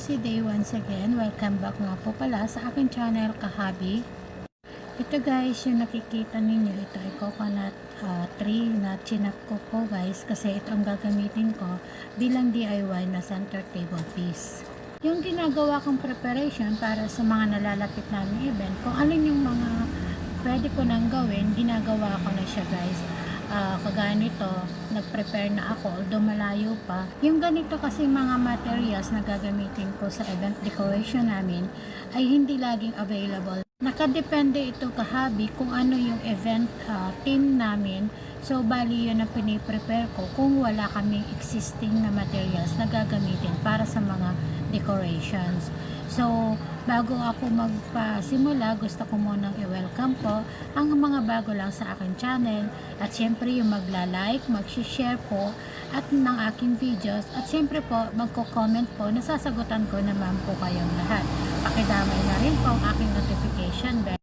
busy day once again. Welcome back nga po pala sa aking channel, KaHubby. Ito guys, yung nakikita ninyo, ito ay coconut tree na chinap ko po guys, kasi ito ang gagamitin ko bilang DIY na center table piece. Yung ginagawa kong preparation para sa mga nalalapit namin event, kung alin yung mga pwede ko nang gawin, ginagawa ko na siya guys. Kagaya nito, nag-prepare na ako, although malayo pa. Yung ganito kasi mga materials na gagamitin ko sa event decoration namin ay hindi laging available. Nakadepende ito KaHubby kung ano yung event team namin. So, bali yun ang piniprepare ko kung wala kaming existing na materials na gagamitin para sa mga decorations. So, bago ako magpasimula, gusto ko munang i-welcome po ang mga bago lang sa aking channel at syempre yung magla-like, mag-share po at ng aking videos at syempre po magko-comment po, nasasagutan ko naman po kayong lahat. Pakidamay na rin po ang aking notification bell.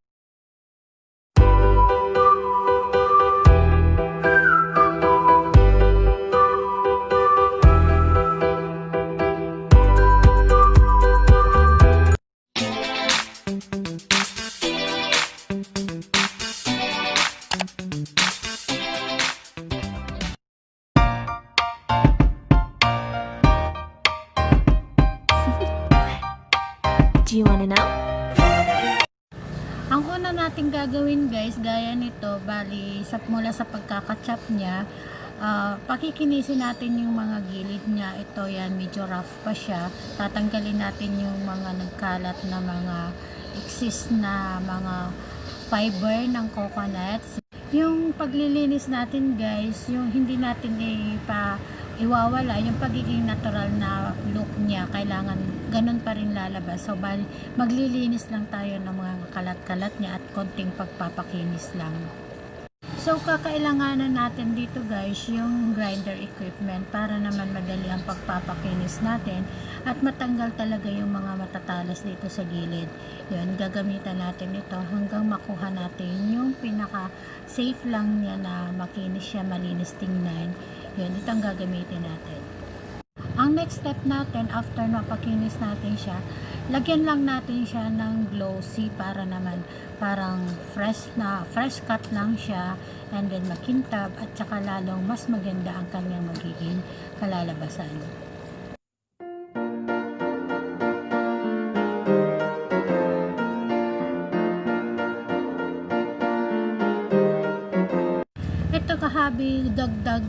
Do you wanna know? Ang una natin gagawin guys, gaya nito, bali mula sa pagkakachop niya, pakikinisin natin yung mga gilid niya. Ito yan, medyo rough pa siya. Tatanggalin natin yung mga nagkalat na mga excess na mga fiber ng coconut. Yung paglilinis natin guys, yung hindi natin iwawala yung pagiging natural na look niya, kailangan ganun pa rin lalabas. So maglilinis lang tayo ng mga kalat-kalat niya at konting pagpapakinis lang. So kakailanganan natin dito guys yung grinder equipment para naman madali ang pagpapakinis natin at matanggal talaga yung mga matatalas dito sa gilid. Yun, gagamitan natin ito hanggang makuha natin yung pinaka safe lang niya na makinis siya, malinis tingnan. Yun, ito ang gagamitin natin. Ang next step natin after mapakinis natin siya, lagyan lang natin siya ng glossy para naman parang fresh cut lang siya, and then makintab at saka lalong mas maganda ang kanyang magiging kalalabasan. Ito KaHubby, dagdag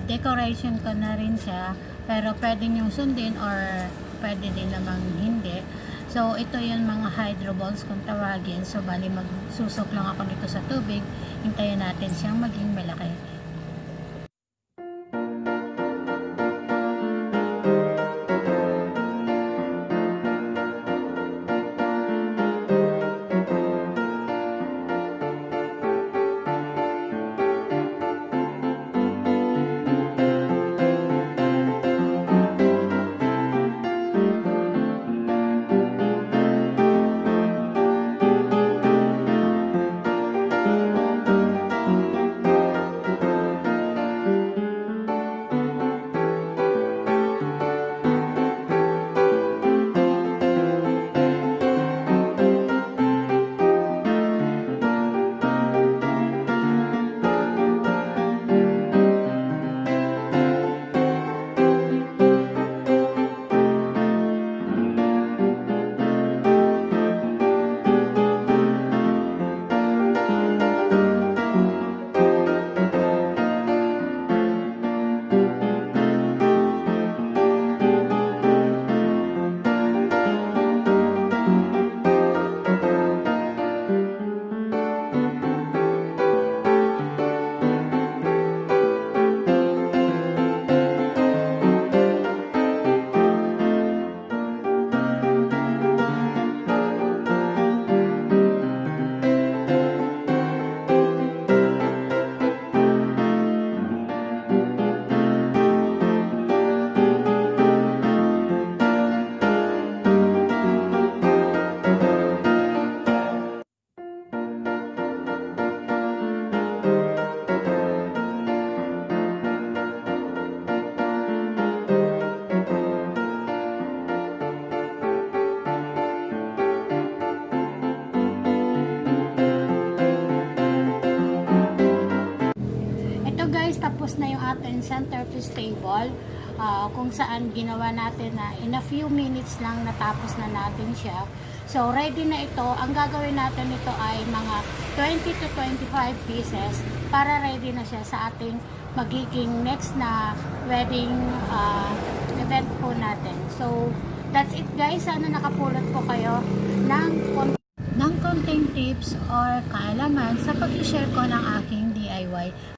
decoration ko na rin siya, pero pwede nyo sundin or pwede din namang hindi. So ito yung mga hydro balls kung tawagin. So bali magsusok lang ako nito sa tubig, hintayin natin siyang maging malaki. tapos na yung ating centerpiece table, kung saan ginawa natin na in a few minutes lang natapos na natin siya. So ready na ito. Ang gagawin natin ito ay mga 20 to 25 pieces para ready na siya sa ating magiging next na wedding event po natin. So that's it guys. Sana nakapulot po kayo ng konting tips or kaalaman sa pag-share ko ng aking DIY